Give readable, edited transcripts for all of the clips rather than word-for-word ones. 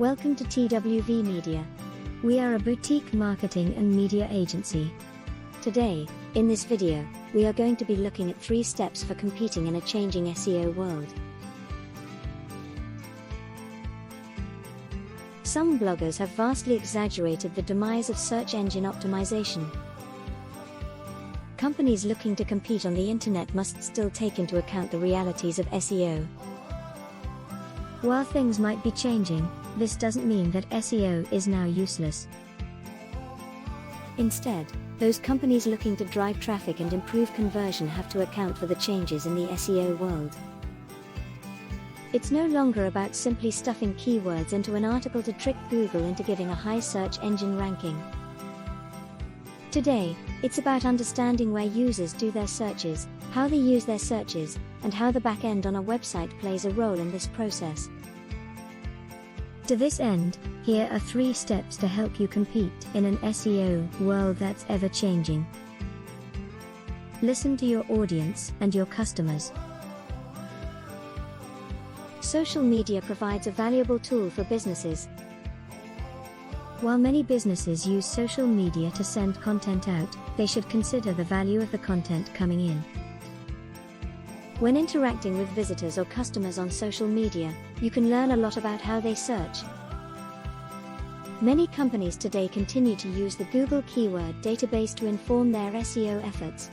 Welcome to TWV Media. We are a boutique marketing and media agency. Today, in this video, we are going to be looking at 3 steps for competing in a changing SEO world. Some bloggers have vastly exaggerated the demise of search engine optimization. Companies looking to compete on the internet must still take into account the realities of SEO. While things might be changing, this doesn't mean that SEO is now useless. Instead, those companies looking to drive traffic and improve conversion have to account for the changes in the SEO world. It's no longer about simply stuffing keywords into an article to trick Google into giving a high search engine ranking. Today, it's about understanding where users do their searches, how they use their searches, and how the back end on a website plays a role in this process. To this end, here are 3 steps to help you compete in an SEO world that's ever changing. Listen to your audience and your customers. Social media provides a valuable tool for businesses. While many businesses use social media to send content out, they should consider the value of the content coming in. When interacting with visitors or customers on social media, you can learn a lot about how they search. Many companies today continue to use the Google keyword database to inform their SEO efforts.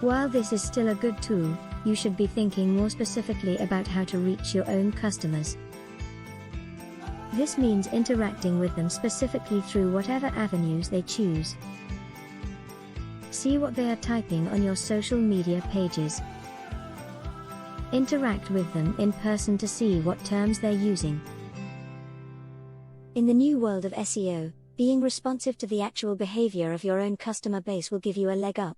While this is still a good tool, you should be thinking more specifically about how to reach your own customers. This means interacting with them specifically through whatever avenues they choose. See what they are typing on your social media pages. Interact with them in person to see what terms they're using. In the new world of SEO, being responsive to the actual behavior of your own customer base will give you a leg up.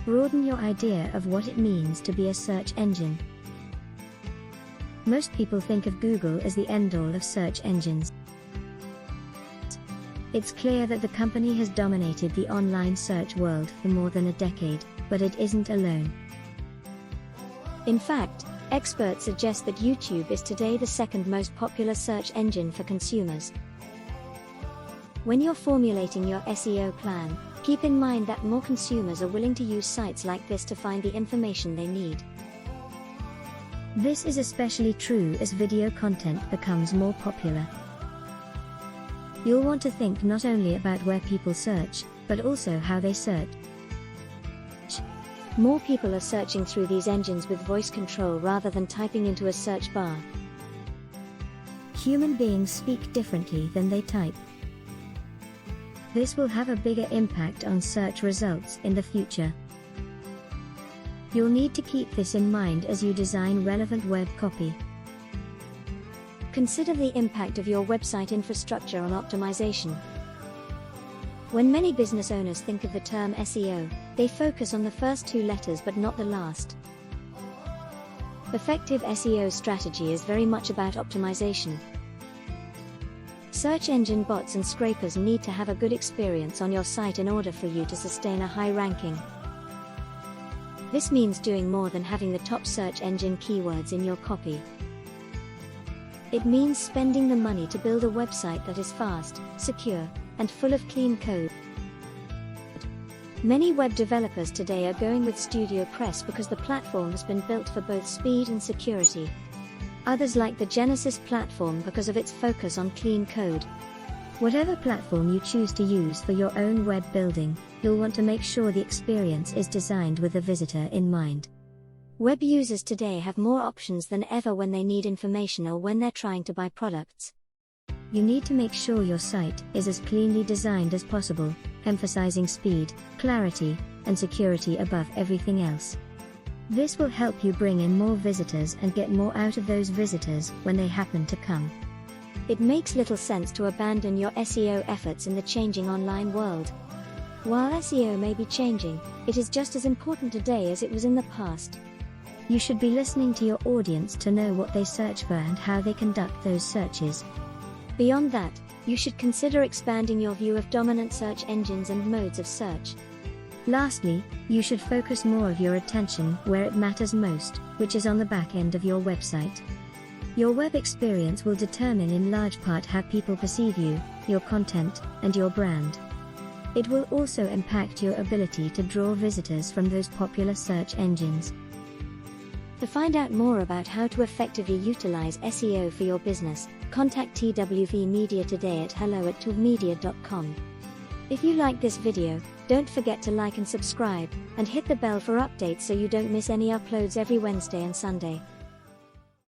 Broaden your idea of what it means to be a search engine. Most people think of Google as the end-all of search engines. It's clear that the company has dominated the online search world for more than a decade, but it isn't alone. In fact, experts suggest that YouTube is today the 2nd most popular search engine for consumers. When you're formulating your SEO plan, keep in mind that more consumers are willing to use sites like this to find the information they need. This is especially true as video content becomes more popular. You'll want to think not only about where people search, but also how they search. More people are searching through these engines with voice control rather than typing into a search bar. Human beings speak differently than they type. This will have a bigger impact on search results in the future. You'll need to keep this in mind as you design relevant web copy. Consider the impact of your website infrastructure on optimization. When many business owners think of the term SEO, they focus on the first 2 letters but not the last. Effective SEO strategy is very much about optimization. Search engine bots and scrapers need to have a good experience on your site in order for you to sustain a high ranking. This means doing more than having the top search engine keywords in your copy. It means spending the money to build a website that is fast, secure, and full of clean code. Many web developers today are going with Studio Press because the platform has been built for both speed and security. Others like the Genesis platform because of its focus on clean code. Whatever platform you choose to use for your own web building, you'll want to make sure the experience is designed with the visitor in mind. Web users today have more options than ever when they need information or when they're trying to buy products. You need to make sure your site is as cleanly designed as possible, emphasizing speed, clarity, and security above everything else. This will help you bring in more visitors and get more out of those visitors when they happen to come. It makes little sense to abandon your SEO efforts in the changing online world. While SEO may be changing, it is just as important today as it was in the past. You should be listening to your audience to know what they search for and how they conduct those searches. Beyond that, you should consider expanding your view of dominant search engines and modes of search. Lastly, you should focus more of your attention where it matters most, which is on the back end of your website. Your web experience will determine in large part how people perceive you, your content, and your brand. It will also impact your ability to draw visitors from those popular search engines. To find out more about how to effectively utilize SEO for your business, contact TWV Media today at hello@twvmedia.com. If you like this video, don't forget to like and subscribe, and hit the bell for updates so you don't miss any uploads every Wednesday and Sunday.